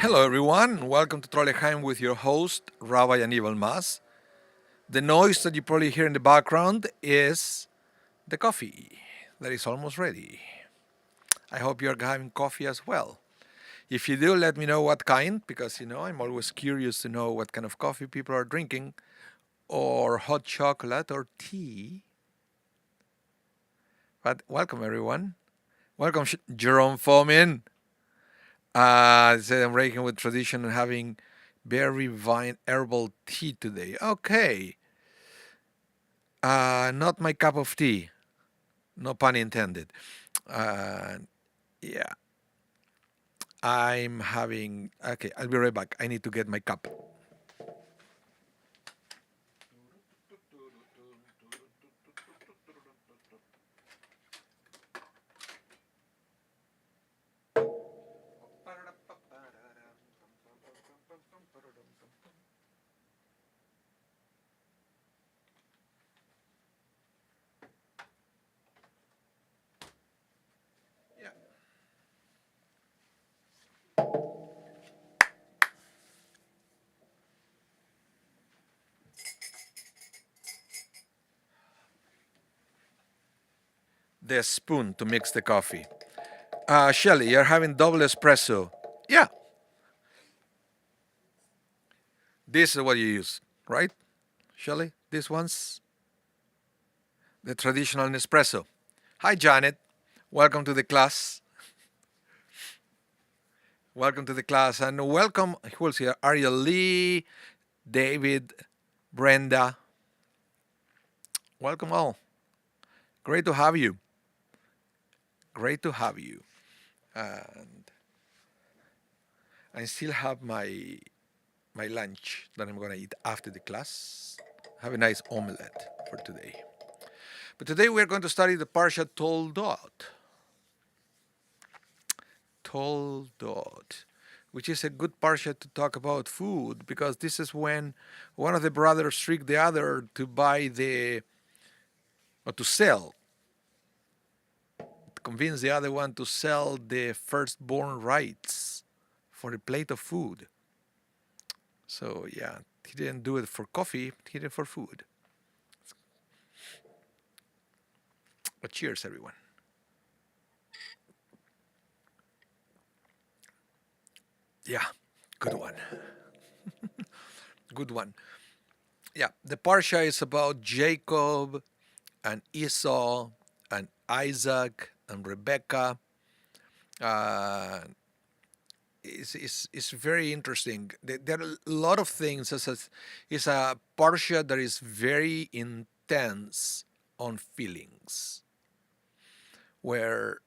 Hello, everyone. Welcome to Trolleyheim with your host, Rabbi Anibal. The noise that you probably hear in the background is the coffee that is almost ready. I hope you're having coffee as well. If you do, let me know what kind, because I'm always curious to know what kind of coffee people are drinking, or hot chocolate or tea. But welcome, everyone. Welcome, Jerome Fomin. Said I'm breaking with tradition and having berry vine herbal tea today. Okay. Not my cup of tea. No pun intended. Uh, yeah. I'm having. Okay, I'll be right back. I need to get my cup. The spoon to mix the coffee. Shelly, you're having double espresso. Yeah, this is what you use, right? Shelly, this one's the traditional Nespresso. Hi, Janet. Welcome to the class. Welcome to the class. And welcome, who's here? Ariel Lee, David, Brenda. Welcome all. Great to have you. Great to have you. And I still have my lunch that I'm going to eat after the class. Have a nice omelette for today. But today we're going to study the Parsha Toldot. Toldot, which is a good Parsha to talk about food, because this is when one of the brothers tricked the other to to sell, to convince the other one to sell the firstborn rights for a plate of food. So yeah, he didn't do it for coffee, he did it for food. But cheers, everyone. Yeah, good one. Good one. Yeah, the Parsha is about Jacob and Esau and Isaac and Rebecca. It's very interesting. There are a lot of things. It's a Parsha that is very intense on feelings, where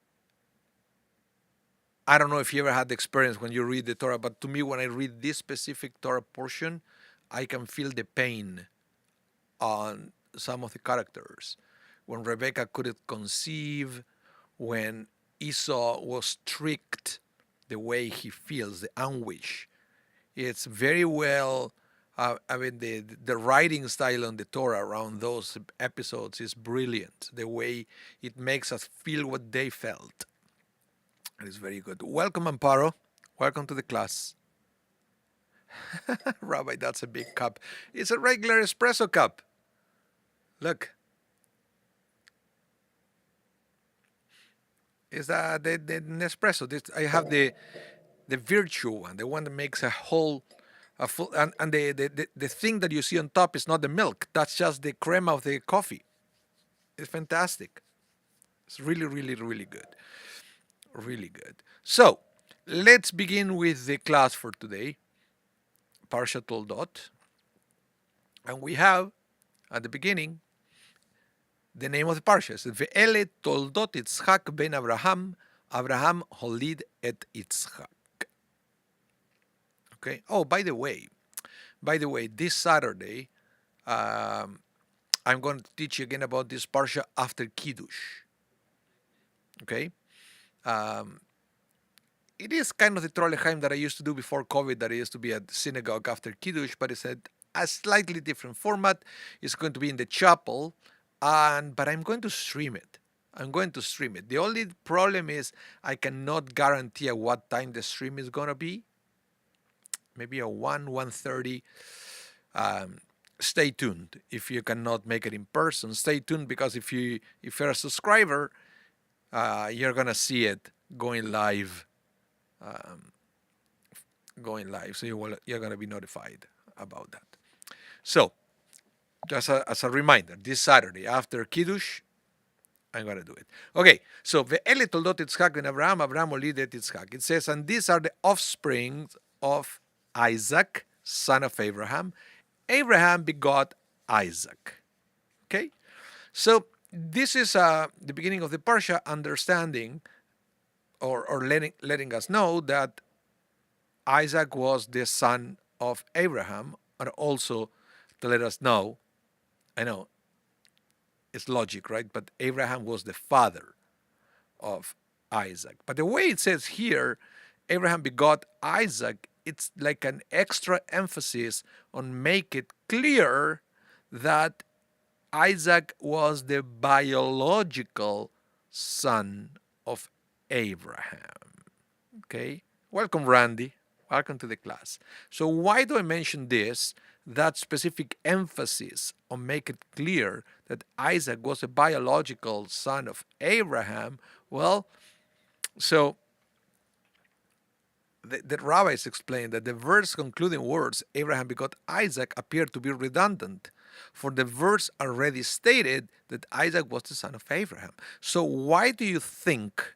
I don't know if you ever had the experience when you read the Torah, but to me, when I read this specific Torah portion, I can feel the pain on some of the characters. When Rebecca couldn't conceive, when Esau was tricked, the way he feels, the anguish. It's very well, the writing style on the Torah around those episodes is brilliant. The way it makes us feel what they felt. It is very good. Welcome, Amparo. Welcome to the class. Rabbi, that's a big cup. It's a regular espresso cup. Look. Is that the Nespresso? I have the virtual one, the one that makes a full, and the thing that you see on top is not the milk. That's just the crema of the coffee. It's fantastic. It's really, really, really good. Really good. So, let's begin with the class for today, Parsha Toldot. And we have, at the beginning, the name of the parsha is Ve'ele Toldot Yitzchak ben Abraham, Abraham holid et Yitzchak. Okay. Oh, by the way, this Saturday, I'm going to teach you again about this parsha after Kiddush. Okay. It is kind of the Trolleyheim that I used to do before COVID, that I used to be at the synagogue after Kiddush, but it's a slightly different format. It's going to be in the chapel. But I'm going to stream it. The only problem is I cannot guarantee at what time the stream is going to be. maybe a 1:30. Um, Stay tuned. If you cannot make it in person, stay tuned, because if you're a subscriber, you're gonna see it going live, um, So you're gonna be notified about that. So just as a reminder, this Saturday after Kiddush, I'm going to do it. Okay, so Ve'ele Toldot Yitzchak ben Abraham, Abraham olid Yitzchak. It says, and these are the offspring of Isaac, son of Abraham. Abraham begot Isaac. Okay, so this is the beginning of the Parsha, understanding or letting us know that Isaac was the son of Abraham, and also to let us know, I know it's logic, right? But Abraham was the father of Isaac. But the way it says here, Abraham begot Isaac, it's like an extra emphasis on make it clear that Isaac was the biological son of Abraham. Okay? Welcome, Randy. Welcome to the class. So why do I mention this? That specific emphasis on make it clear that Isaac was a biological son of Abraham. Well, so the rabbis explain that the verse concluding words, Abraham begot Isaac, appear to be redundant, for the verse already stated that Isaac was the son of Abraham. So why do you think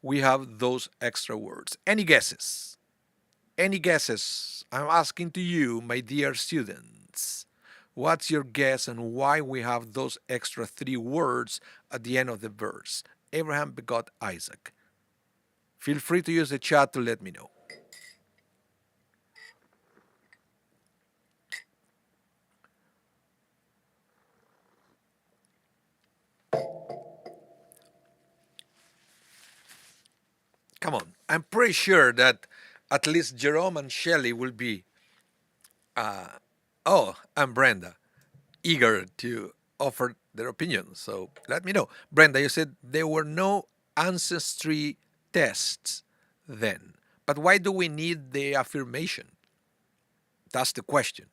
we have those extra words? Any guesses? Any guesses? I'm asking to you, my dear students. What's your guess on why we have those extra 3 words at the end of the verse? Abraham begot Isaac. Feel free to use the chat to let me know. Come on. I'm pretty sure that at least Jerome and Shelley will be, and Brenda, eager to offer their opinions. So let me know. Brenda, you said there were no ancestry tests then. But why do we need the affirmation? That's the question.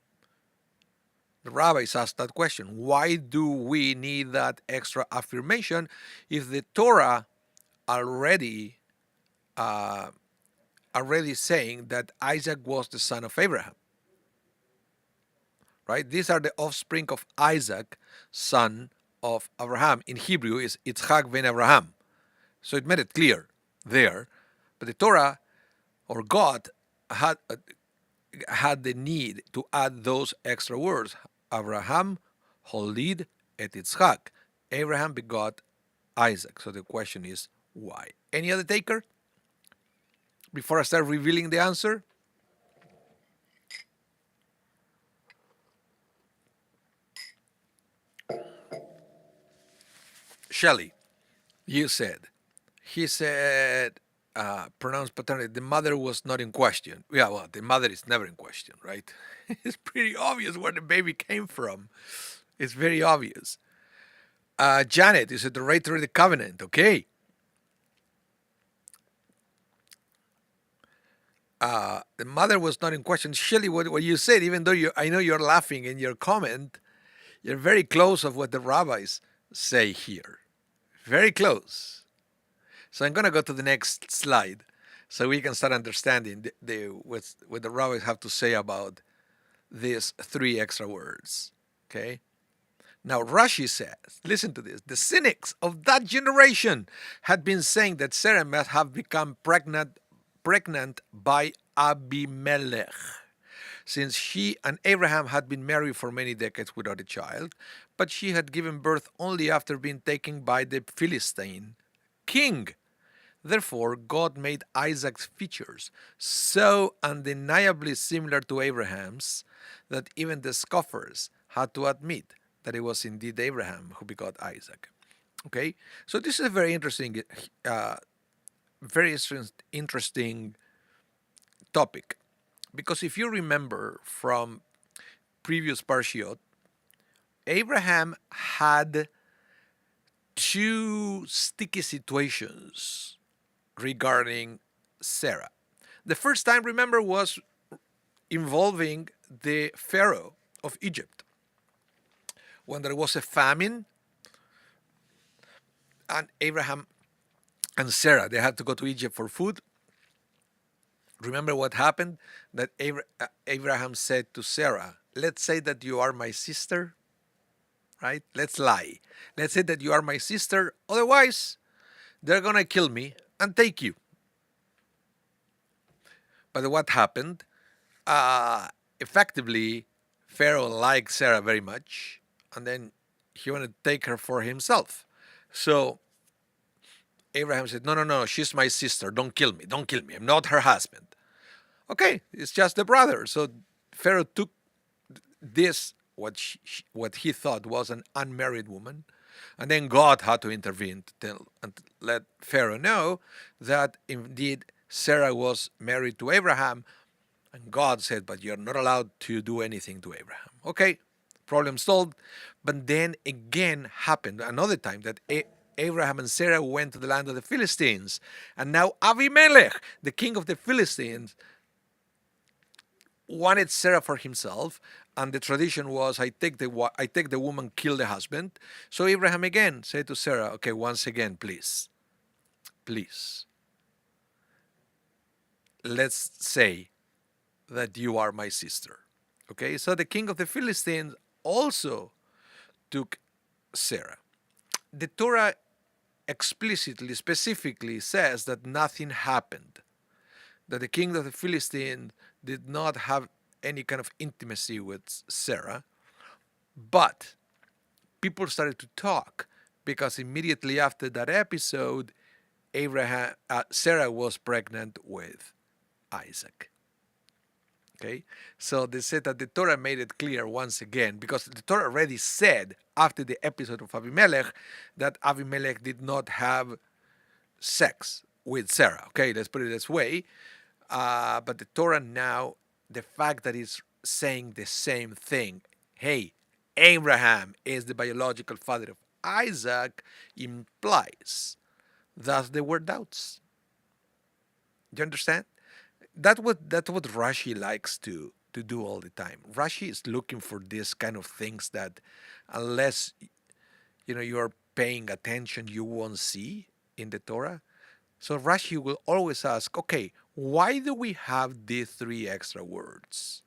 The rabbis asked that question. Why do we need that extra affirmation if the Torah already saying that Isaac was the son of Abraham? Right? These are the offspring of Isaac, son of Abraham. In Hebrew, is Yitzchak ben Abraham. So it made it clear there. But the Torah, or God, had the need to add those extra words. Abraham holid et Yitzchak. Abraham begot Isaac. So the question is, why? Any other taker? Before I start revealing the answer? Shelley, you said. He said, pronounced paternity. The mother was not in question. Yeah, well, the mother is never in question, right? It's pretty obvious where the baby came from. It's very obvious. Janet, is it the right to the covenant? Okay. The mother was not in question. Shelley, what you said, even though I know you're laughing in your comment, you're very close of what the rabbis say here. Very close. So I'm going to go to the next slide so we can start understanding what the rabbis have to say about these 3 extra words. Okay? Now Rashi says, listen to this, the cynics of that generation had been saying that Sarah must have become pregnant by Abimelech, since she and Abraham had been married for many decades without a child, but she had given birth only after being taken by the Philistine king. Therefore, God made Isaac's features so undeniably similar to Abraham's that even the scoffers had to admit that it was indeed Abraham who begot Isaac. Okay, so this is a very interesting topic, because if you remember from previous parshiot, Abraham had 2 sticky situations regarding Sarah. The first time, remember, was involving the Pharaoh of Egypt. When there was a famine, and Abraham and Sarah, they had to go to Egypt for food. Remember what happened? That Abraham said to Sarah, let's say that you are my sister, right? Let's lie. Let's say that you are my sister. Otherwise, they're going to kill me and take you. But what happened? Effectively, Pharaoh liked Sarah very much, and then he wanted to take her for himself. So Abraham said, no, no, no, she's my sister. Don't kill me. Don't kill me. I'm not her husband. Okay, it's just the brother. So Pharaoh took this, what he thought was an unmarried woman, and then God had to intervene to tell and let Pharaoh know that indeed Sarah was married to Abraham, and God said, but you're not allowed to do anything to Abraham. Okay, problem solved. But then again happened another time that Abraham and Sarah went to the land of the Philistines, and now Abimelech, the king of the Philistines, wanted Sarah for himself, and the tradition was, I take the woman, kill the husband. So Abraham again said to Sarah, okay, once again, please, let's say that you are my sister. Okay, so the king of the Philistines also took Sarah. The Torah explicitly, specifically says that nothing happened, that the king of the Philistines did not have any kind of intimacy with Sarah, but people started to talk because immediately after that episode, Sarah was pregnant with Isaac. Okay, so they said that the Torah made it clear once again, because the Torah already said after the episode of Abimelech that Abimelech did not have sex with Sarah. Okay, let's put it this way. But the Torah now, the fact that it's saying the same thing, hey, Abraham is the biological father of Isaac, implies that there were doubts. Do you understand? That's what Rashi likes to do all the time. Rashi is looking for this kind of things that, unless you're paying attention, you won't see in the Torah. So Rashi will always ask, okay, why do we have these three extra words?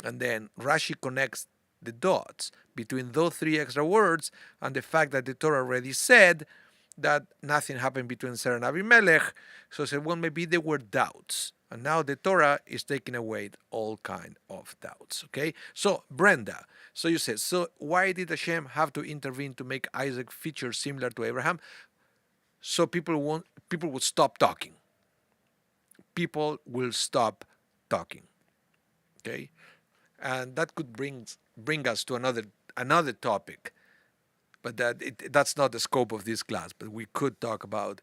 And then Rashi connects the dots between those three extra words and the fact that the Torah already said that nothing happened between Sarah and Abimelech. So he said, well, maybe there were doubts. And now the Torah is taking away all kind of doubts. Okay? So, Brenda, so you said, so why did Hashem have to intervene to make Isaac feature similar to Abraham? So people would stop talking. People will stop talking. Okay? And that could bring us to another topic. But that's not the scope of this class. But we could talk about,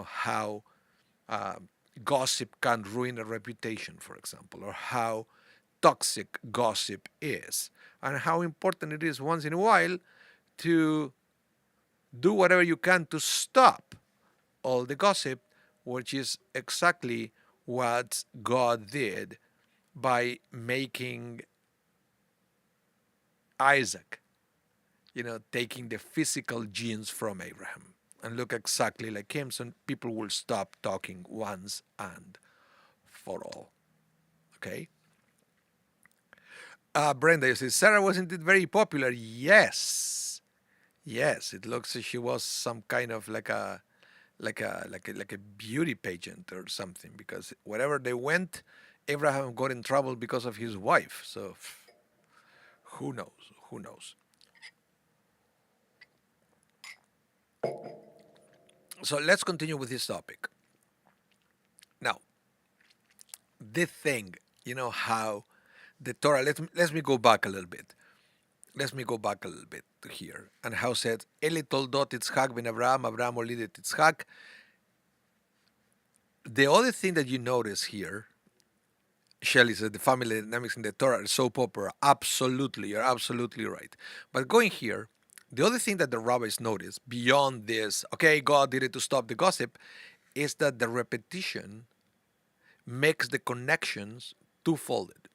how gossip can ruin a reputation, for example, or how toxic gossip is, and how important it is once in a while to do whatever you can to stop all the gossip, which is exactly what God did by making Isaac, taking the physical genes from Abraham and look exactly like him, so people will stop talking once and for all. Okay? Brenda, you say, Sarah wasn't it very popular? Yes. It looks like she was some kind of like a beauty pageant or something, because wherever they went, Abraham got in trouble because of his wife. So who knows? So let's continue with this topic. Now, this thing, how the Torah, let me go back a little bit. To here. And how said, Eli Toldot Yitzhak ben Abraham, Abraham olidet Yitzhak. The other thing that you notice here, Shelley said the family dynamics in the Torah are so popular. Absolutely, you're absolutely right. But going here, the other thing that the rabbis notice beyond this, okay, God did it to stop the gossip, is that the repetition makes the connections two-folded.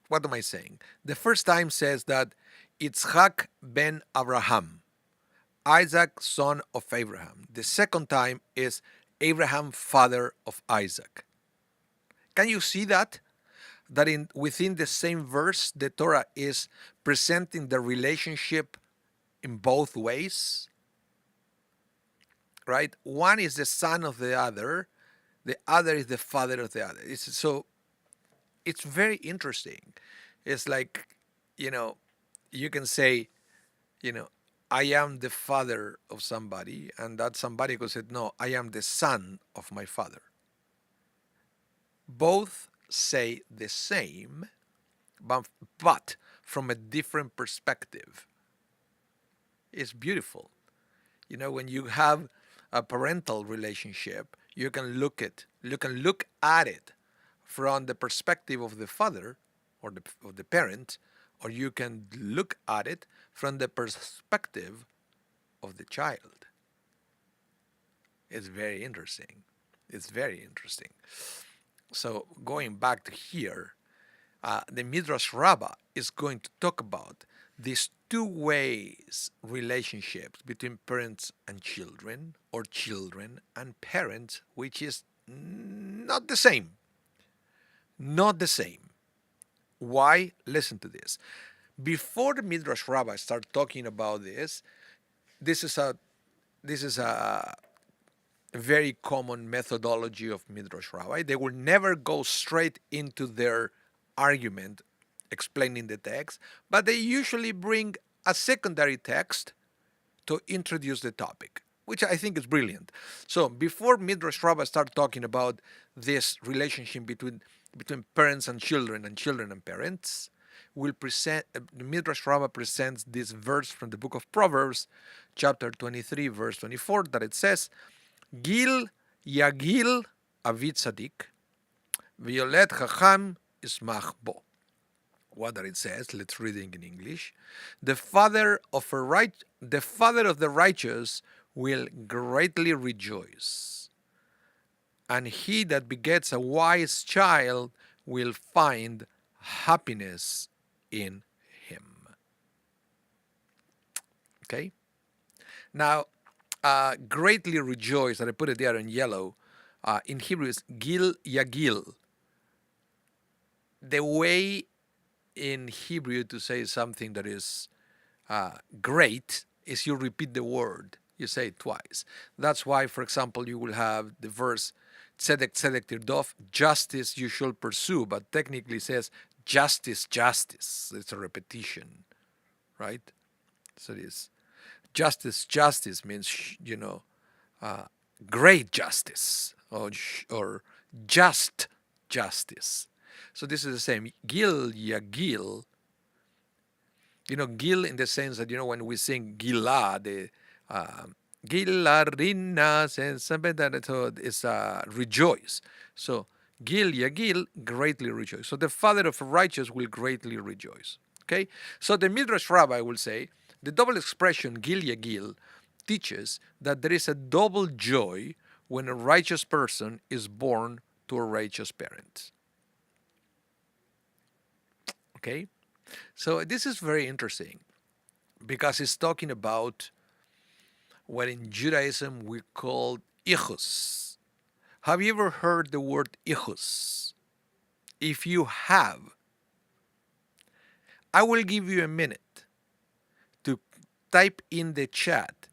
What am I saying? The first time says that Yitzhak ben Abraham, Isaac, son of Abraham. The second time is Abraham, father of Isaac. Can you see that? That within the same verse, the Torah is presenting the relationship in both ways, right? One is the son of the other is the father of the other. It's very interesting. It's like, you can say, I am the father of somebody, and that somebody could say, no, I am the son of my father. Both say the same, but from a different perspective. It's beautiful. When you have a parental relationship, you can look at it from the perspective of the father or of the parent, or you can look at it from the perspective of the child. It's very interesting. So going back to here, the Midrash Rabbah is going to talk about these two ways relationships between parents and children, or children and parents, which is not the same. Not the same. Why? Listen to this. Before the Midrash Rabbah start talking about this is a very common methodology of Midrash Rabbah. They will never go straight into their argument explaining the text, but they usually bring a secondary text to introduce the topic, which I think is brilliant. So before Midrash Rabbah start talking about this relationship between parents and children and parents, the Midrash Rabbah presents this verse from the book of Proverbs, chapter 23, verse 24, that it says, Gil Yagil Avi Tzadik, Violet Chacham Ismach Bo. What that it says, let's read it in English. The father of the righteous will greatly rejoice, and he that begets a wise child will find happiness in him. Okay? Now, greatly rejoice, and I put it there in yellow, in Hebrew is Gil Yagil. The way in Hebrew to say something that is great is you repeat the word. You say it twice. That's why, for example, you will have the verse Tzedek Tzedek Tirdof, justice you shall pursue, but technically says justice, justice. It's a repetition, right? So it is justice, justice means, great justice or just justice. So this is the same. Gil Yagil. Gil in the sense that, when we sing Gila, the Gilarina, so it's rejoice. So Gil Yagil, greatly rejoice. So the father of a righteous will greatly rejoice. Okay? So the Midrash Rabbah will say, the double expression Gil Yagil teaches that there is a double joy when a righteous person is born to a righteous parent. Okay? So this is very interesting because it's talking about what in Judaism we call ichus. Have you ever heard the word ichus? If you have, I will give you a minute to type in the chat,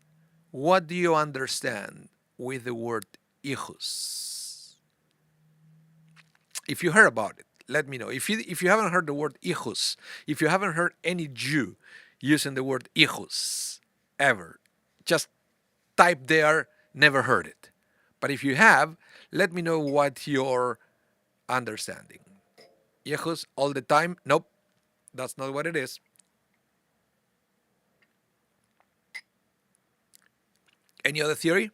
what do you understand with the word ichus? If you heard about it, let me know. If you haven't heard the word ichus, if you haven't heard any Jew using the word ichus ever, just type there, never heard it. But if you have, let me know what your understanding. Ichus all the time? Nope, that's not what it is. Any other theory?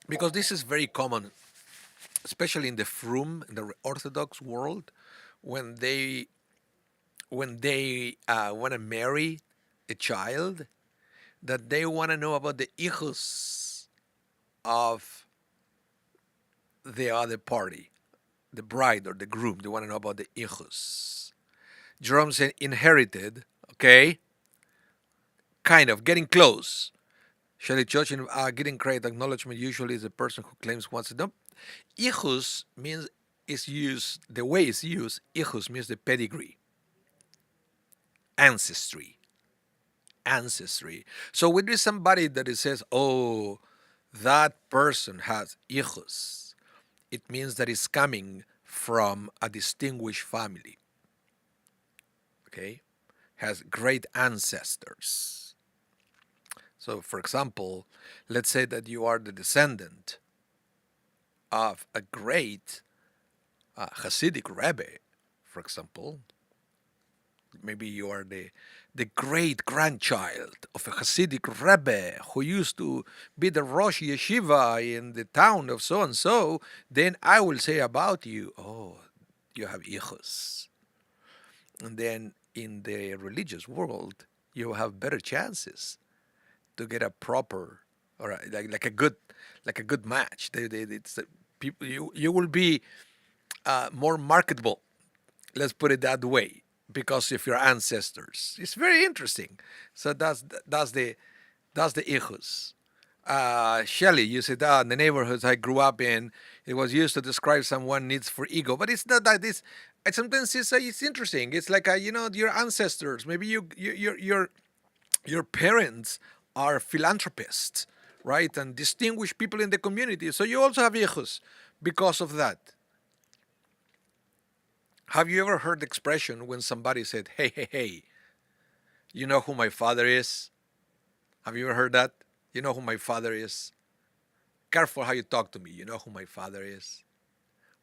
Because this is very common, especially in the Frum, in the Orthodox world, when they want to marry a child, that they want to know about the hijos of the other party, the bride or the groom. They want to know about the hijos. Jerome said inherited, okay, kind of, getting close. Shall judge in getting credit acknowledgement usually is the person who claims wants to know. Hijos means is used, the way it's used, hijos means the pedigree, ancestry, ancestry. So when there's somebody that it says, oh, that person has hijos, it means that it's coming from a distinguished family, okay? Has great ancestors. So, for example, let's say that you are the descendant of a great Hasidic Rebbe, for example. Maybe you are the great grandchild of a Hasidic Rebbe who used to be the Rosh Yeshiva in the town of so and so. Then I will say about you, oh, you have hijos. And then in the religious world, you have better chances to get a proper or like a good match. It's people you will be more marketable. Let's put it that way, because of your ancestors. It's very interesting. So that's the hijos. Shelley, you said, in the neighborhoods I grew up in, it was used to describe someone's needs for ego, but it's not that. Sometimes it's interesting. It's like your ancestors. Maybe your parents are philanthropists, right, and distinguished people in the community. So you also have hijos because of that. Have you ever heard the expression when somebody said, "Hey, hey, hey, you know who my father is"? Have you ever heard that? You know who my father is? Careful how you talk to me. You know who my father is,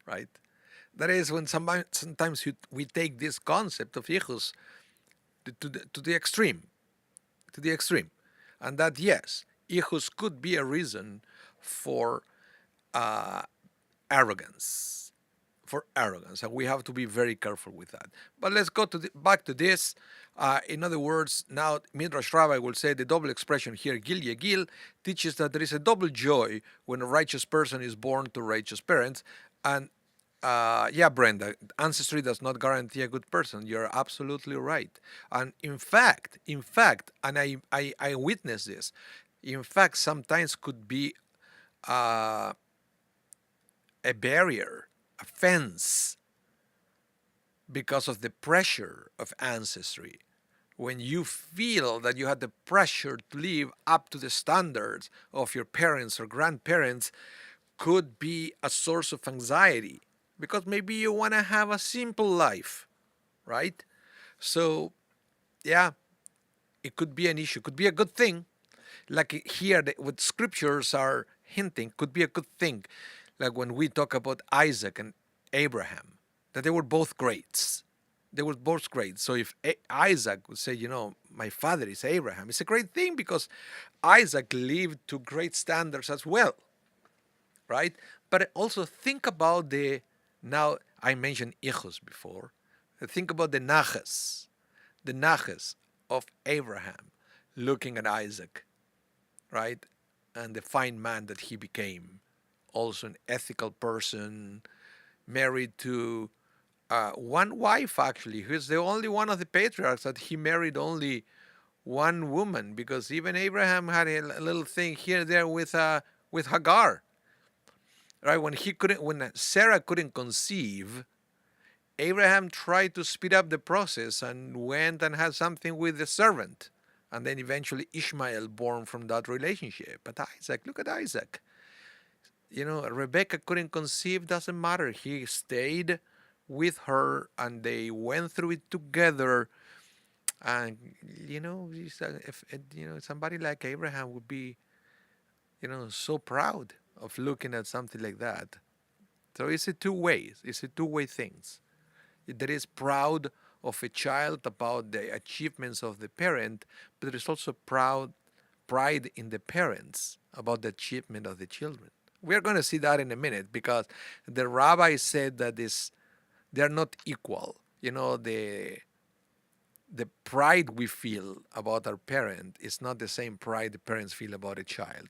right? That is when sometimes we take this concept of hijos to the extreme, to the extreme. And that, yes, hijos could be a reason for uh, arrogance, and we have to be very careful with that. But let's go back to this. In other words, now Midrash Rabbi will say the double expression here, Gil Yegil, teaches that there is a double joy when a righteous person is born to righteous parents. And yeah, Brenda, ancestry does not guarantee a good person. You're absolutely right. And in fact, and I witnessed this, in fact, sometimes could be uh, a barrier, a fence, because of the pressure of ancestry. When you feel that you have the pressure to live up to the standards of your parents or grandparents, could be a source of anxiety, because maybe you want to have a simple life, right? So, yeah, it could be an issue, could be a good thing. Like here, what scriptures are hinting, could be a good thing. Like when we talk about Isaac and Abraham, that they were both greats. They were both great. So if Isaac would say, my father is Abraham, it's a great thing because Isaac lived to great standards as well, right? But also think about now I mentioned hijos before. Think about the naches of Abraham looking at Isaac, right? And the fine man that he became. Also an ethical person, married to one wife, actually, who's the only one of the patriarchs that he married only one woman, because even Abraham had a little thing here and there with Hagar, right? When Sarah couldn't conceive, Abraham tried to speed up the process and went and had something with the servant, and then eventually Ishmael born from that relationship. But Isaac, look at Isaac. Rebecca couldn't conceive, doesn't matter. He stayed with her and they went through it together. And, if somebody like Abraham would be, so proud of looking at something like that. So it's a two-way. It's a two-way things. There is proud of a child about the achievements of the parent, but there is also pride in the parents about the achievement of the children. We're going to see that in a minute, because the rabbi said that they're not equal. The the pride we feel about our parent is not the same pride the parents feel about a child.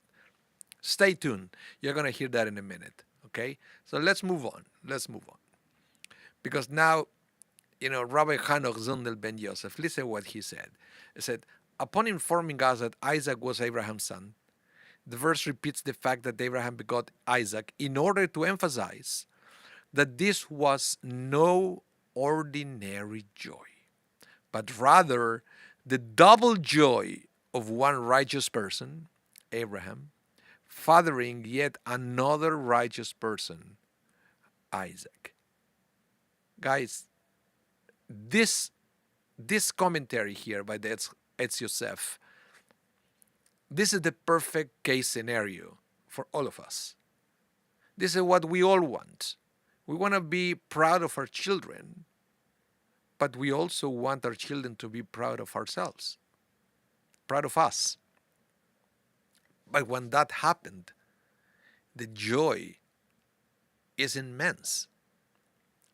Stay tuned. You're going to hear that in a minute. Okay? So let's move on. Let's move on. Because now, Rabbi Hanoch Zundel ben Yosef, listen what he said. He said, upon informing us that Isaac was Abraham's son, the verse repeats the fact that Abraham begot Isaac in order to emphasize that this was no ordinary joy, but rather the double joy of one righteous person, Abraham, fathering yet another righteous person, Isaac. Guys, this commentary here by the Etz Yosef, this is the perfect case scenario for all of us. This is what we all want. We want to be proud of our children, but we also want our children to be proud of ourselves, proud of us. But when that happened, the joy is immense,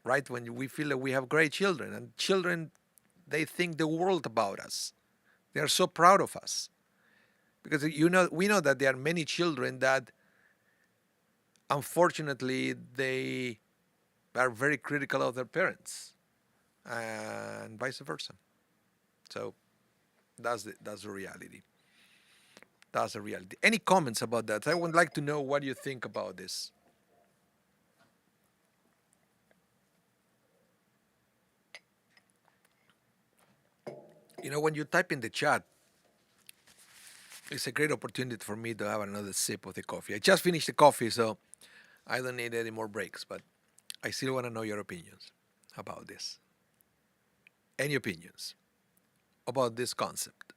right? When we feel that we have great children, and children, they think the world about us. They are so proud of us. Because we know that there are many children that, unfortunately, they are very critical of their parents, and vice versa. So that's the reality. That's the reality. Any comments about that? I would like to know what you think about this. When you type in the chat, it's a great opportunity for me to have another sip of the coffee. I just finished the coffee, so I don't need any more breaks, but I still want to know your opinions about this. Any opinions about this concept?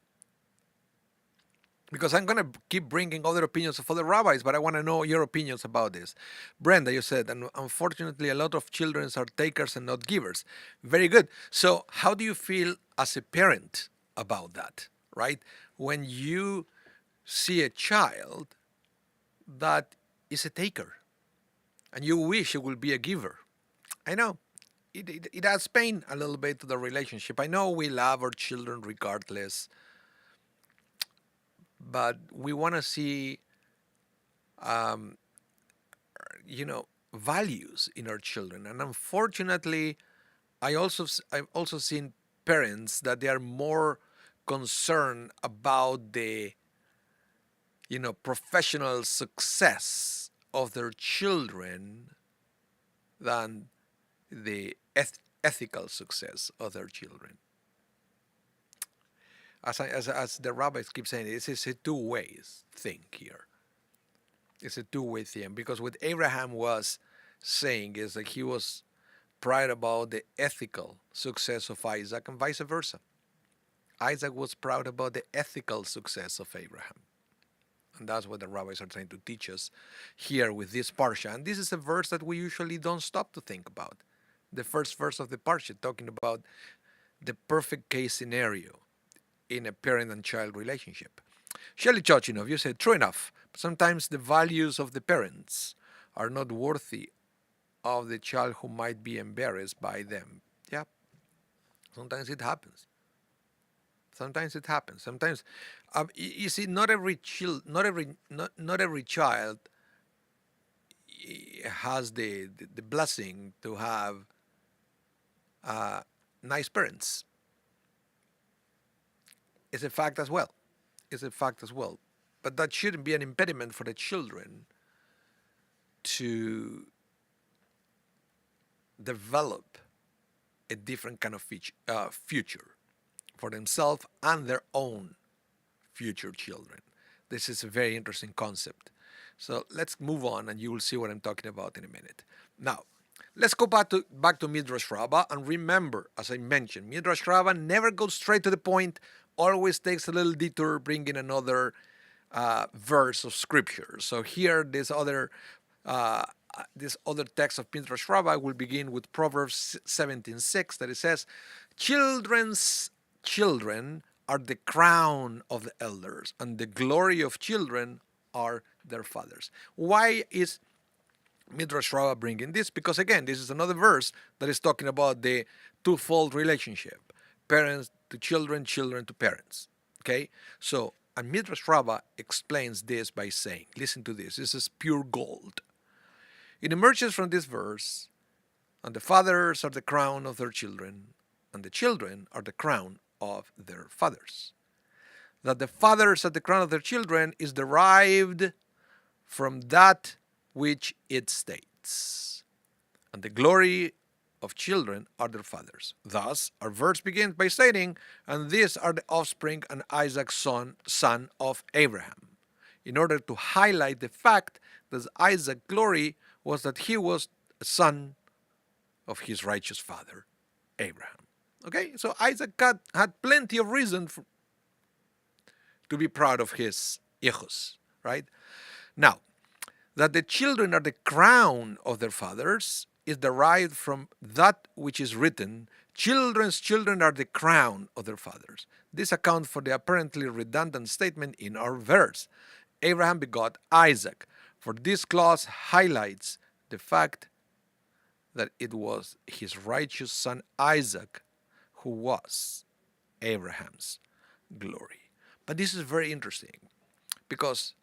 Because I'm going to keep bringing other opinions of other rabbis, but I want to know your opinions about this. Brenda, you said, and unfortunately, a lot of children are takers and not givers. Very good. So how do you feel as a parent about that, right? When you see a child that is a taker and you wish it will be a giver. I know it adds pain a little bit to the relationship. I know we love our children regardless, but we want to see, values in our children. And unfortunately, I've also seen parents that they are more concerned about the professional success of their children than the ethical success of their children. As the rabbis keep saying, this is a two-way thing here. It's a two-way thing, because what Abraham was saying is that he was proud about the ethical success of Isaac and vice versa. Isaac was proud about the ethical success of Abraham. And that's what the rabbis are trying to teach us here with this parsha. And this is a verse that we usually don't stop to think about. The first verse of the parsha, talking about the perfect case scenario in a parent and child relationship. Shelley Chochinov, you said, true enough. Sometimes the values of the parents are not worthy of the child who might be embarrassed by them. Yeah, sometimes it happens. Sometimes, you see, not every child has the blessing to have nice parents. It's a fact as well. But that shouldn't be an impediment for the children to develop a different kind of future for themselves and their own future children. This is a very interesting concept. So let's move on, and you will see what I'm talking about in a minute. Now, let's go back to Midrash Rabbah, and remember, as I mentioned, Midrash Rabbah never goes straight to the point, always takes a little detour, bringing another verse of scripture. So here, this other text of Midrash Rabbah will begin with Proverbs 17:6, that it says, children's children are the crown of the elders, and the glory of children are their fathers. Why is Midrash Rabbah bringing this? Because again, this is another verse that is talking about the twofold relationship. parents to children, children to parents. Okay? So, and Midrash Rabbah explains this by saying, listen to this, this is pure gold. It emerges from this verse, and the fathers are the crown of their children, and the children are the crown of their fathers. That the fathers are the crown of their children is derived from that which it states. And the glory of children are their fathers. Thus, our verse begins by stating, and these are the offspring and Isaac's son of Abraham, in order to highlight the fact that Isaac's glory was that he was a son of his righteous father, Abraham. Okay, so Isaac had plenty of reason to be proud of his hijos, right? Now, that the children are the crown of their fathers is derived from that which is written, children's children are the crown of their fathers. This accounts for the apparently redundant statement in our verse, Abraham begot Isaac. For this clause highlights the fact that it was his righteous son Isaac who was Abraham's glory. But this is very interesting because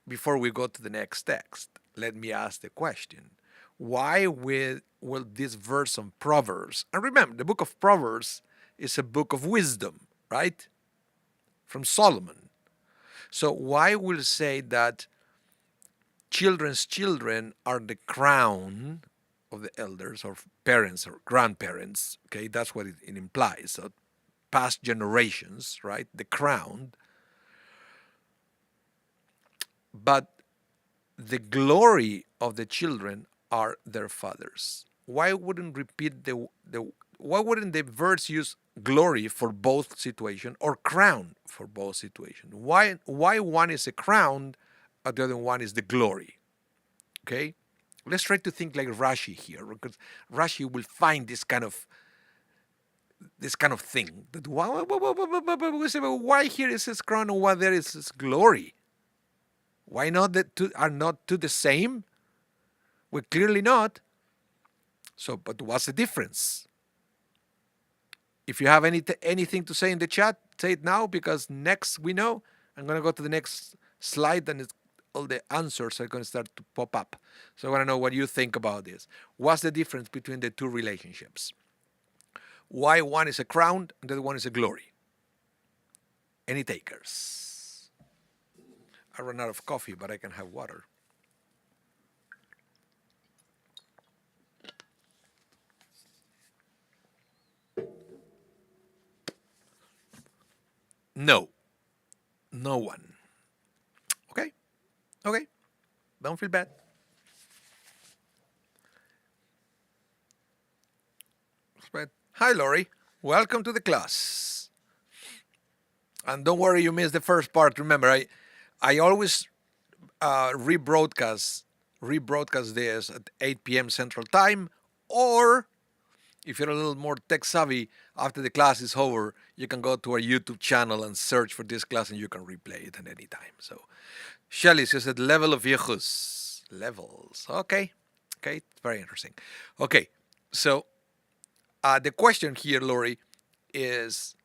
before we go to the next text, let me ask the question, why will this verse on Proverbs, and remember, the book of Proverbs is a book of wisdom, right? From Solomon. So why will it say that children's children are the crown of the elders or parents or grandparents? Okay, that's what it implies. So past generations, right? The crown. But the glory of the children are their fathers. Why wouldn't why wouldn't the verse use glory for both situations or crown for both situations? Why one is a crown and the other one is the glory? Okay? Let's try to think like Rashi here, because Rashi will find this kind of thing. That why here is his crown and why there is his glory? Why not the two are not two the same? Well, clearly not. So, but what's the difference? If you have anything to say in the chat, say it now, because next we know, I'm going to go to the next slide and all the answers are going to start to pop up. So I want to know what you think about this. What's the difference between the two relationships? Why one is a crown and the other one is a glory? Any takers? I ran out of coffee, but I can have water. No. No one. Okay. Okay. Don't feel bad. Hi, Lori. Welcome to the class. And don't worry, you missed the first part. Remember, I always rebroadcast this at 8 p.m. Central Time, or if you're a little more tech savvy, after the class is over, you can go to our YouTube channel and search for this class and you can replay it at any time. So, Shelly said level of yichus. Levels. Okay. Okay. It's very interesting. Okay. So, the question here, Lori, is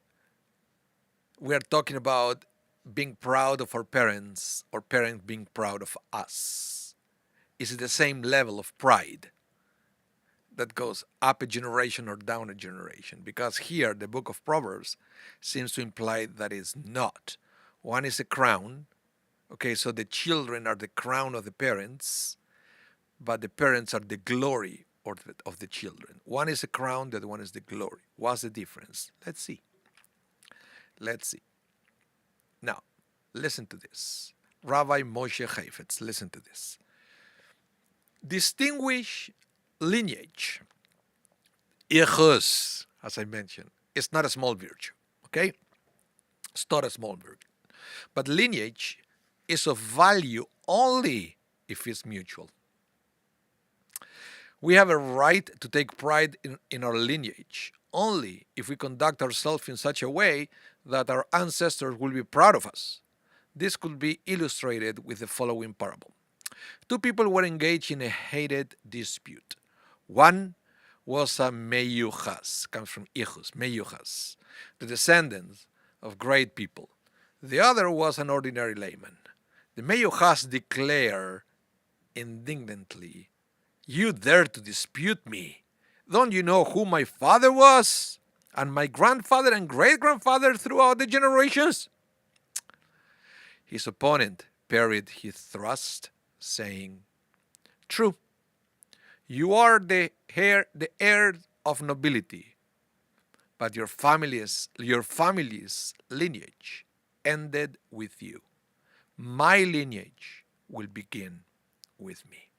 we are talking about being proud of our parents or parents being proud of us. Is it the same level of pride that goes up a generation or down a generation? Because here the book of Proverbs seems to imply that it's not. One is a crown. Okay, so the children are the crown of the parents, but the parents are the glory of the children. One is a crown, the other one is the glory. What's the difference? Let's see. Now, listen to this. Rabbi Moshe Heifetz, listen to this. Distinguish lineage. Ichus, as I mentioned, it's not a small virtue, okay? It's not a small virtue. But lineage is of value only if it's mutual. We have a right to take pride in our lineage only if we conduct ourselves in such a way that our ancestors will be proud of us. This could be illustrated with the following parable. Two people were engaged in a heated dispute. One was a meyuchas, comes from ichus, meyuchas, the descendants of great people. The other was an ordinary layman. The meyuchas declare indignantly, "You dare to dispute me? Don't you know who my father was? And my grandfather and great-grandfather throughout the generations?" His opponent parried his thrust, saying, "True, you are the heir of nobility, but your family's lineage ended with you. My lineage will begin with me."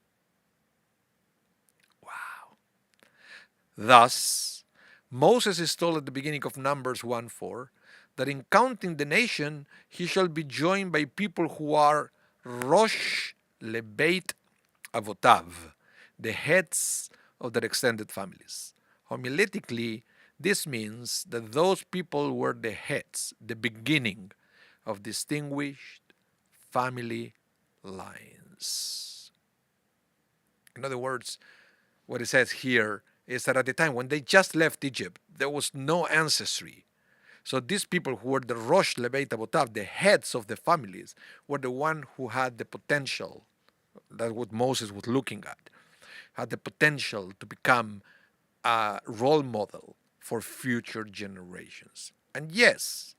Wow. Thus, Moses is told at the beginning of Numbers 1:4 that in counting the nation, he shall be joined by people who are Rosh Lebeit Avotav, the heads of their extended families. Homiletically, this means that those people were the heads, the beginning of distinguished family lines. In other words, what it says here is that at the time when they just left Egypt, there was no ancestry. So these people who were the Rosh Lebeit Avotav, the heads of the families, were the one who had the potential, that's what Moses was looking at, had the potential to become a role model for future generations. And yes,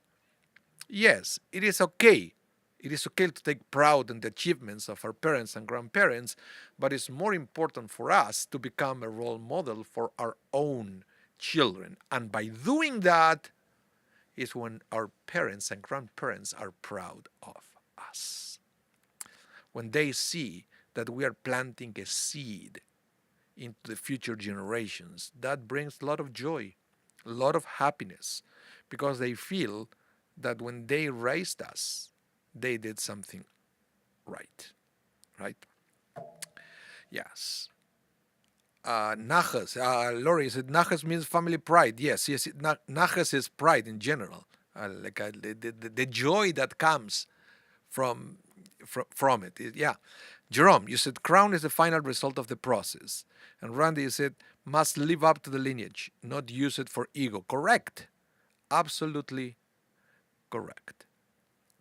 it is okay. It is okay to take pride in the achievements of our parents and grandparents, but it's more important for us to become a role model for our own children. And by doing that is when our parents and grandparents are proud of us. When they see that we are planting a seed into the future generations, that brings a lot of joy, a lot of happiness, because they feel that when they raised us, they did something right. Right? Yes. Naches, Lori said Naches means family pride. Yes, Naches is pride in general, the joy that comes from it. Yeah. Jerome, you said crown is the final result of the process. And Randy, you said must live up to the lineage, not use it for ego. Correct. Absolutely correct.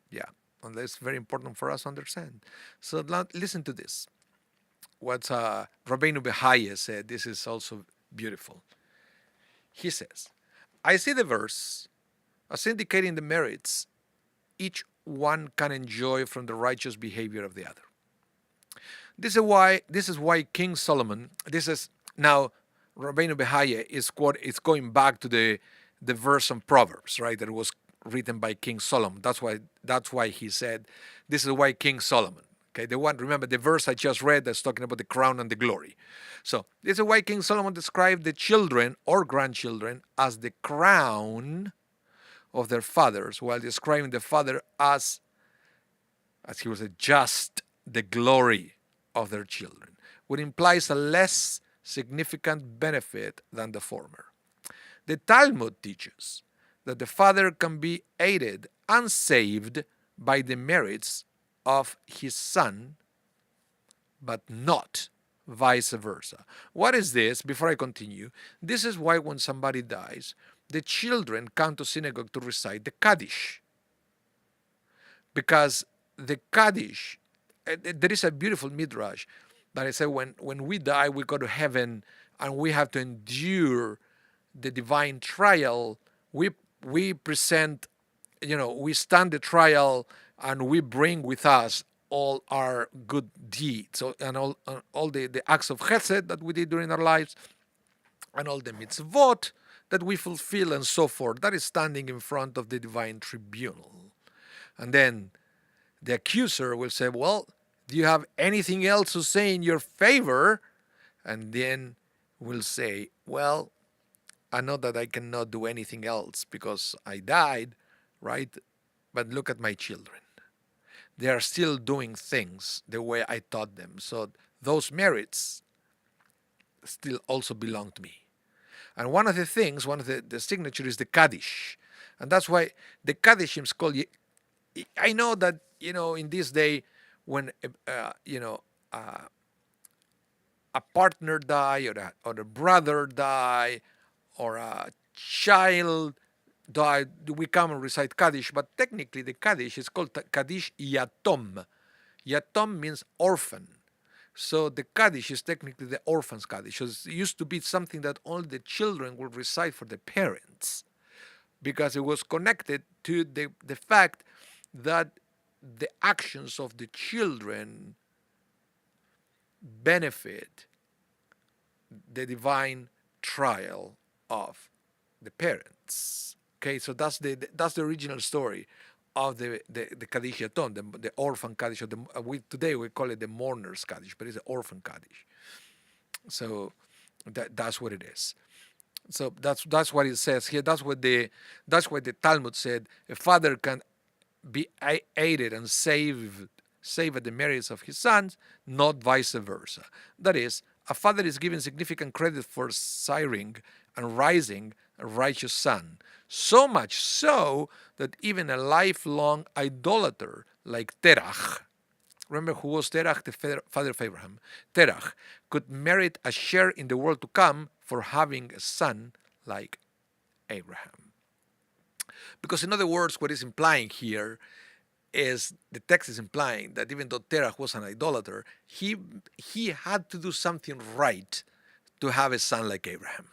Yeah. And that's very important for us to understand. So listen to this. What Rabbeinu Behaye said, this is also beautiful. He says, I see the verse as indicating the merits each one can enjoy from the righteous behavior of the other. This is why King Solomon, this is now Rabbeinu Behaye is going back to the verse on Proverbs, right? That was written by King Solomon. That's why he said, this is why King Solomon. Okay, remember the verse I just read that's talking about the crown and the glory. So this is why King Solomon described the children or grandchildren as the crown of their fathers, while describing the father as he was just the glory of their children, which implies a less significant benefit than the former. The Talmud teaches that the father can be aided and saved by the merits of his son, but not vice versa. What is this? Before I continue, this is why when somebody dies, the children come to synagogue to recite the Kaddish. Because the Kaddish, there is a beautiful midrash that I say when we die, we go to heaven and we have to endure the divine trial. We present, we stand the trial and we bring with us all our good deeds and all the acts of chesed that we did during our lives and all the mitzvot that we fulfill and so forth. That is standing in front of the divine tribunal. And then the accuser will say, well, do you have anything else to say in your favor? And then we'll say, well, I know that I cannot do anything else because I died, right? But look at my children. They are still doing things the way I taught them. So those merits still also belong to me. And one of the signature is the Kaddish. And that's why the Kaddish is called, I know that, in this day when, a partner die, or a brother die, or a child die, we come and recite Kaddish. But technically, the Kaddish is called Kaddish Yatom. Yatom means orphan. So the Kaddish is technically the orphan's Kaddish. So it used to be something that only the children would recite for the parents, because it was connected to the fact that the actions of the children benefit the divine trial of the parents. Okay, so that's the original story of the Kaddish Yaton, the orphan Kaddish. Or today we call it the mourner's Kaddish, but it's the orphan Kaddish. So that's what it is. So that's what it says here. That's what the Talmud said. A father can be aided and saved at the merits of his sons, not vice versa. That is, a father is given significant credit for siring and raising a righteous son, so much so that even a lifelong idolater like Terach, remember who was Terach, the father of Abraham, Terach could merit a share in the world to come for having a son like Abraham. Because in other words, what is implying here is the text is implying that even though Terach was an idolater, he had to do something right to have a son like Abraham,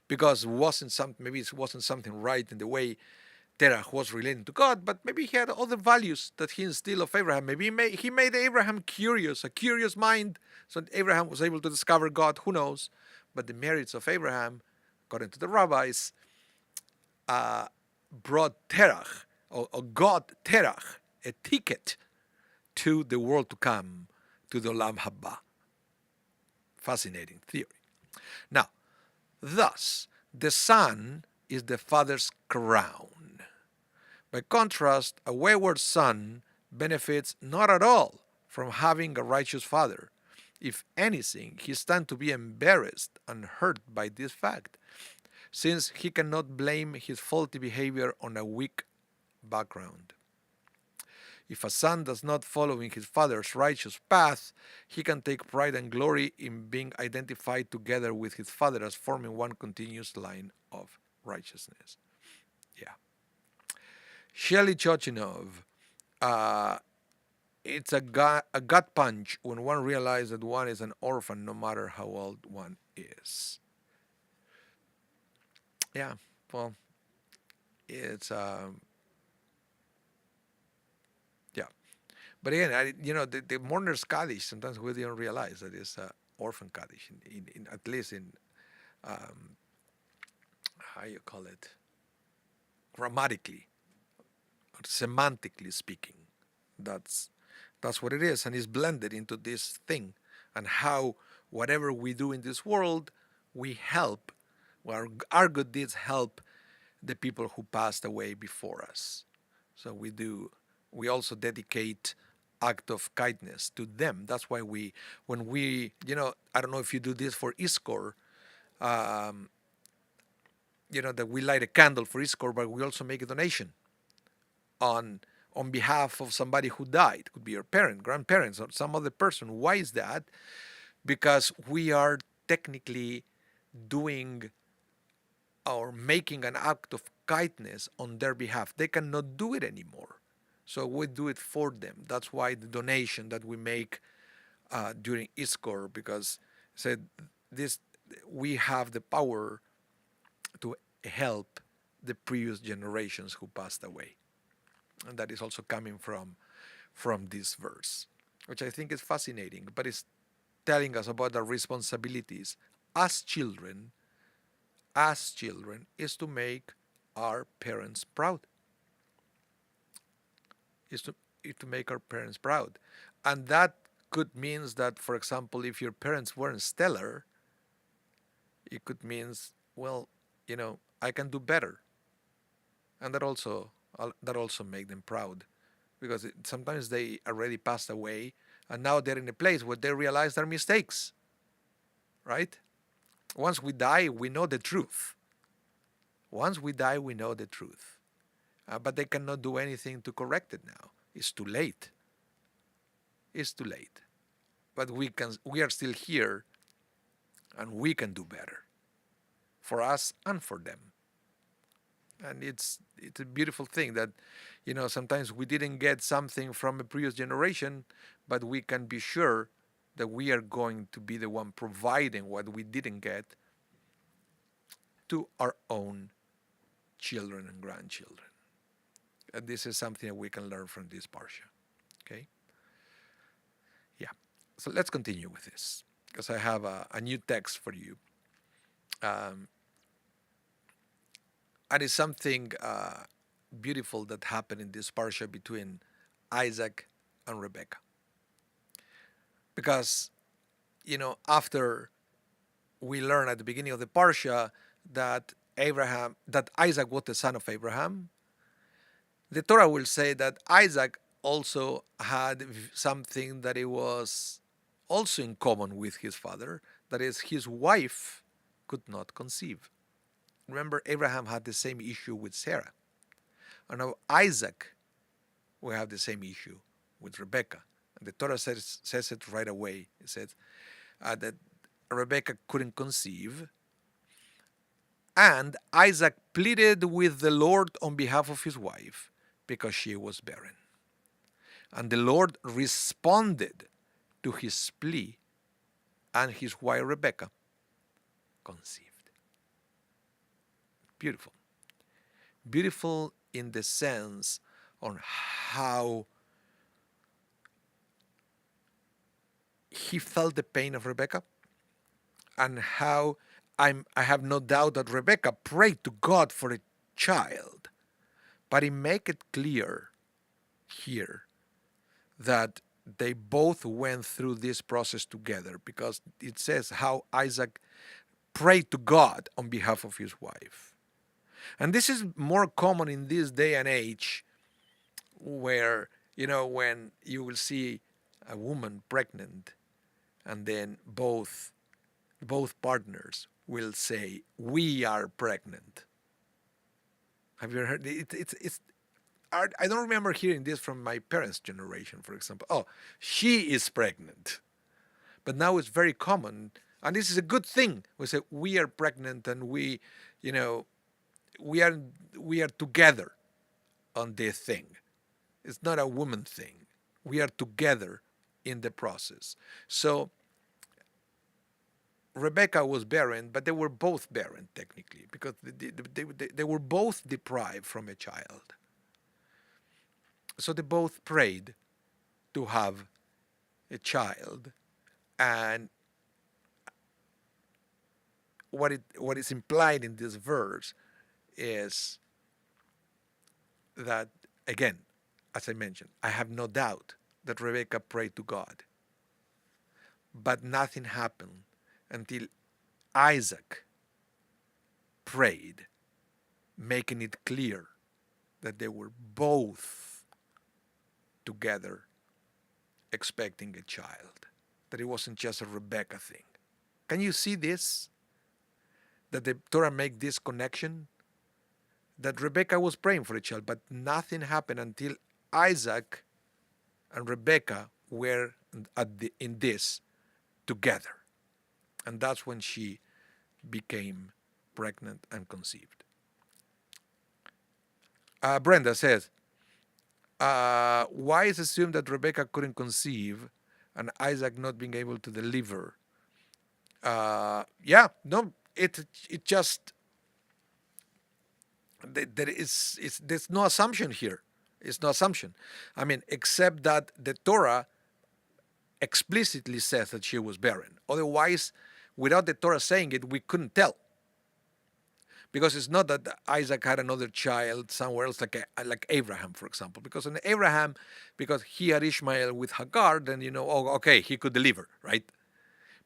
because it wasn't something right in the way Terach was relating to God, but maybe he had other values that he instilled of Abraham. Maybe he made Abraham curious, a curious mind, so that Abraham was able to discover God. Who knows? But the merits of Abraham, according to the rabbis, brought Terach, or got Terach, a ticket to the world to come, to the Olam Haba. Fascinating theory. Now, thus, the son is the father's crown. By contrast, a wayward son benefits not at all from having a righteous father. If anything, he stands to be embarrassed and hurt by this fact, since he cannot blame his faulty behavior on a weak background. If a son does not follow in his father's righteous path, he can take pride and glory in being identified together with his father as forming one continuous line of righteousness. Yeah. Shelly Chochinov, it's a gut punch when one realizes that one is an orphan no matter how old one is. Yeah, well, it's... But again, the mourner's Kaddish, sometimes we don't realize that it's orphan Kaddish, in at least in, how you call it, grammatically, or semantically speaking. That's what it is, and it's blended into this thing, and how whatever we do in this world, we help, our good deeds help the people who passed away before us. So we also dedicate act of kindness to them. That's why when we, I don't know if you do this for Iskor, that we light a candle for Iskor, but we also make a donation on behalf of somebody who died. It could be your parent, grandparents, or some other person. Why is that? Because we are technically doing or making an act of kindness on their behalf. They cannot do it anymore. So we do it for them. That's why the donation that we make during Iskor, because we have the power to help the previous generations who passed away. And that is also coming from this verse, which I think is fascinating, but it's telling us about our responsibilities as children, is to make our parents proud. Is to make our parents proud. And that could means that, for example, if your parents weren't stellar, it could means, well, I can do better. And that also make them proud, because sometimes they already passed away, and now they're in a place where they realize their mistakes, right? Once we die, we know the truth. Once we die, we know the truth. But they cannot do anything to correct it now. It's too late. It's too late. But we are still here and we can do better for us and for them. And it's a beautiful thing that, sometimes we didn't get something from a previous generation, but we can be sure that we are going to be the one providing what we didn't get to our own children and grandchildren. And this is something that we can learn from this parsha. Okay? Yeah. So let's continue with this, because I have a new text for you. And it's something beautiful that happened in this parsha between Isaac and Rebekah. Because, after we learn at the beginning of the parsha that Isaac was the son of Abraham, the Torah will say that Isaac also had something that it was also in common with his father, that is, his wife could not conceive. Remember, Abraham had the same issue with Sarah. And now Isaac will have the same issue with Rebekah. And the Torah says it right away. It says that Rebekah couldn't conceive, and Isaac pleaded with the Lord on behalf of his wife because she was barren. And the Lord responded to his plea, and his wife Rebekah conceived. Beautiful. Beautiful in the sense on how he felt the pain of Rebekah, and how I have no doubt that Rebekah prayed to God for a child. But he make it clear here that they both went through this process together, because it says how Isaac prayed to God on behalf of his wife. And this is more common in this day and age, where, when you will see a woman pregnant, and then both partners will say, "We are pregnant." Have you heard? It's. I don't remember hearing this from my parents' generation, for example. Oh, she is pregnant. But now it's very common, and this is a good thing. We say we are pregnant, and we are together on this thing. It's not a woman thing. We are together in the process. So Rebekah was barren, but they were both barren technically, because they were both deprived from a child. So they both prayed to have a child, and what is implied in this verse is that, again, as I mentioned, I have no doubt that Rebekah prayed to God, but nothing happened until Isaac prayed, making it clear that they were both together expecting a child, that it wasn't just a Rebekah thing. Can you see this? That the Torah make this connection? That Rebekah was praying for a child, but nothing happened until Isaac and Rebekah were in this together. And that's when she became pregnant and conceived. Brenda says, why is assumed that Rebekah couldn't conceive and Isaac not being able to deliver? It just, there's no assumption here. It's no assumption. I mean, except that the Torah explicitly says that she was barren. Otherwise, without the Torah saying it, we couldn't tell. Because it's not that Isaac had another child somewhere else, like Abraham, for example. Because in Abraham, because he had Ishmael with Hagar, then he could deliver, right?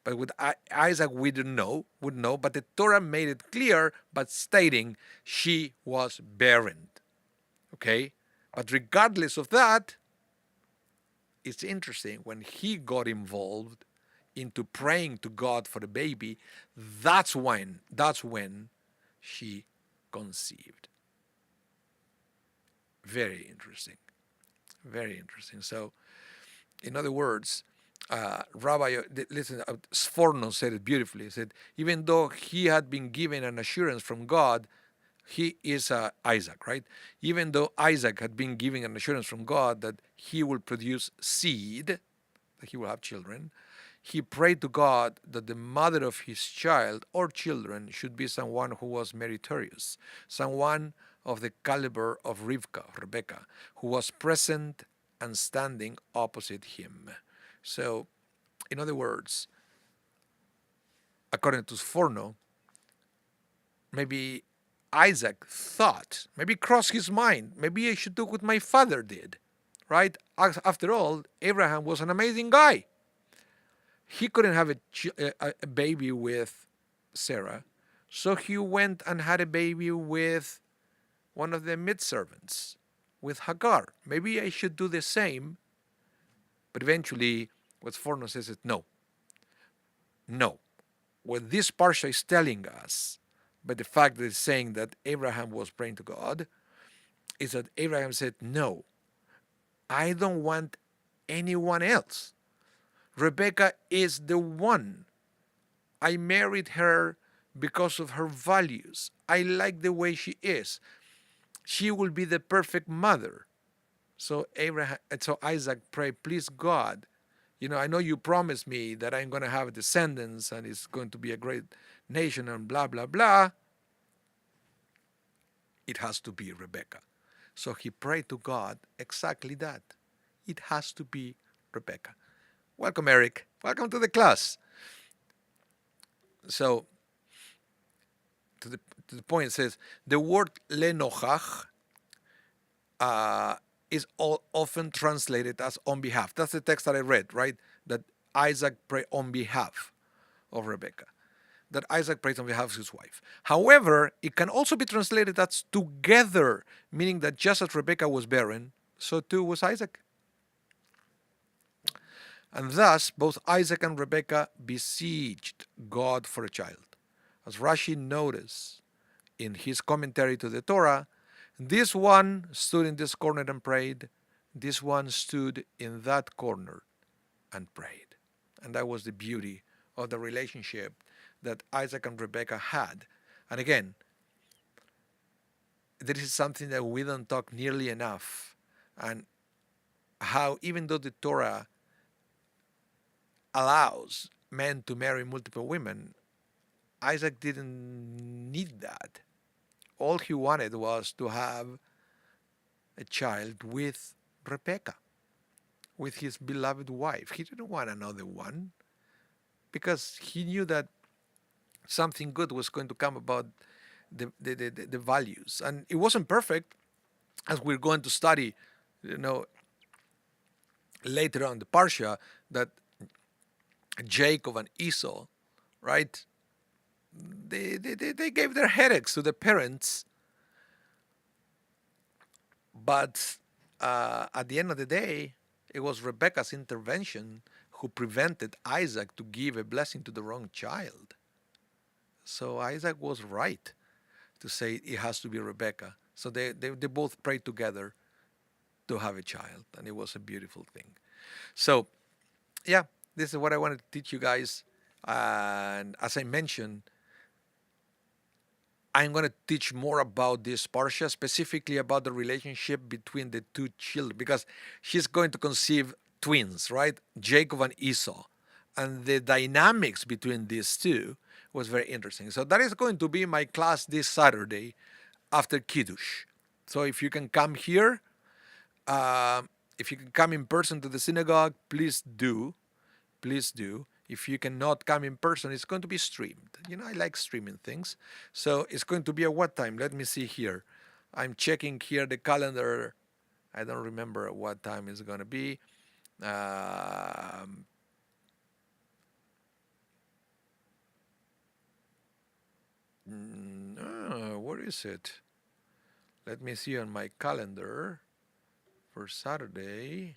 But with Isaac, we wouldn't know. But the Torah made it clear, but stating she was barren. Okay? But regardless of that, it's interesting, when he got involved into praying to God for the baby, that's when she conceived. Very interesting. Very interesting. So, in other words, listen, Sforno said it beautifully. He said, even though he had been given an assurance from God, he is Isaac, right? Even though Isaac had been given an assurance from God that he will produce seed, that he will have children, he prayed to God that the mother of his child or children should be someone who was meritorious, someone of the caliber of Rebecca, who was present and standing opposite him. So, in other words, according to Sforno, maybe Isaac thought, maybe crossed his mind, maybe I should do what my father did, right? After all, Abraham was an amazing guy. He couldn't have a baby with Sarah, so he went and had a baby with one of the maidservants, with Hagar. Maybe I should do the same, but eventually, what Forno says is no. No. What this parsha is telling us, but the fact that it's saying that Abraham was praying to God, is that Abraham said, no, I don't want anyone else. Rebecca is the one. I married her because of her values. I like the way she is. She will be the perfect mother. So Isaac prayed, please God, I know you promised me that I'm going to have descendants and it's going to be a great nation and blah, blah, blah. It has to be Rebecca. So he prayed to God exactly that. It has to be Rebecca. Welcome, Eric. Welcome to the class. So, to the point, it says, the word lenochach is often translated as on behalf. That's the text that I read, right? That Isaac prayed on behalf of Rebecca. That Isaac prays on behalf of his wife. However, it can also be translated as together, meaning that just as Rebecca was barren, so too was Isaac. And thus, both Isaac and Rebecca besieged God for a child. As Rashi noticed in his commentary to the Torah, this one stood in this corner and prayed. This one stood in that corner and prayed. And that was the beauty of the relationship that Isaac and Rebecca had. And again, this is something that we don't talk nearly enough. And how even though the Torah allows men to marry multiple women, Isaac didn't need that. All he wanted was to have a child with Rebecca, with his beloved wife. He didn't want another one because he knew that something good was going to come about the values. And it wasn't perfect, as we're going to study, later on the Parsha, that Jacob and Esau, right? They gave their headaches to the parents, but at the end of the day, it was Rebecca's intervention who prevented Isaac to give a blessing to the wrong child. So Isaac was right to say it has to be Rebecca. So they both prayed together to have a child, and it was a beautiful thing. So, yeah, this is what I wanted to teach you guys. And as I mentioned, I'm going to teach more about this Parsha, specifically about the relationship between the two children, because she's going to conceive twins, right? Jacob and Esau. And the dynamics between these two was very interesting. So that is going to be my class this Saturday after Kiddush. So if you can come here, if you can come in person to the synagogue, please do. Please do. If you cannot come in person, it's going to be streamed. I like streaming things. So it's going to be at what time? Let me see here. I'm checking here the calendar. I don't remember at what time it's going to be. Where is it? Let me see on my calendar for Saturday.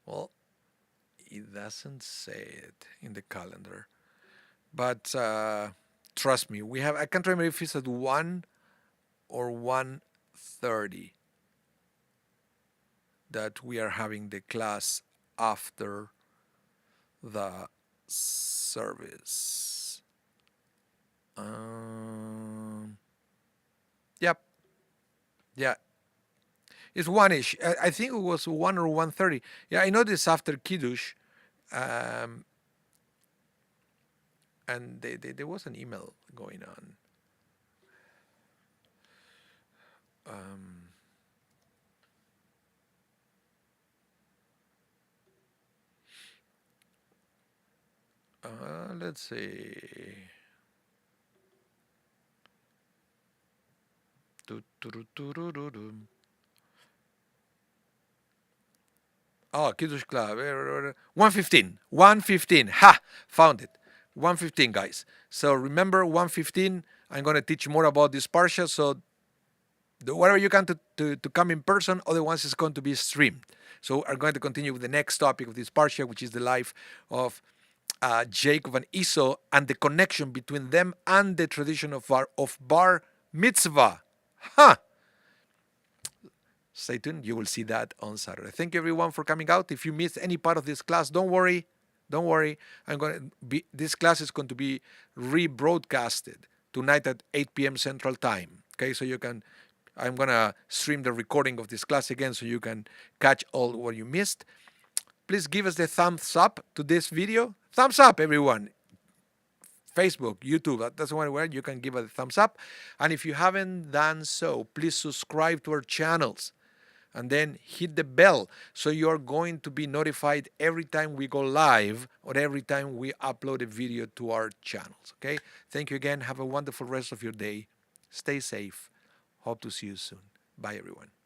Well, it doesn't say it in the calendar. But Trust me, we have. I can't remember if it's at 1 or 1:30 that we are having the class after the service. Yep. Yeah. It's 1-ish. I think it was 1 or 1:30. Yeah, I know this after Kiddush. Um, and there was an email going on. Um, let's see. Oh, Kiddush Club. 1:15. 1:15. Ha! Found it. 1:15, guys. So remember, 1:15, I'm going to teach more about this parsha. So whatever you can to come in person, otherwise it's going to be streamed. So we're going to continue with the next topic of this parsha, which is the life of Jacob and Esau and the connection between them and the tradition of bar mitzvah. Huh! Stay tuned. You will see that on Saturday. Thank you, everyone, for coming out. If you missed any part of this class, don't worry. Don't worry. This class is going to be rebroadcasted tonight at 8 p.m. Central Time. Okay, so I'm going to stream the recording of this class again so you can catch all what you missed. Please give us the thumbs up to this video. Thumbs up, everyone. Facebook, YouTube, that's one where you can give a thumbs up. And if you haven't done so, please subscribe to our channels and then hit the bell so you're going to be notified every time we go live or every time we upload a video to our channels. Okay? Thank you again. Have a wonderful rest of your day. Stay safe. Hope to see you soon. Bye, everyone.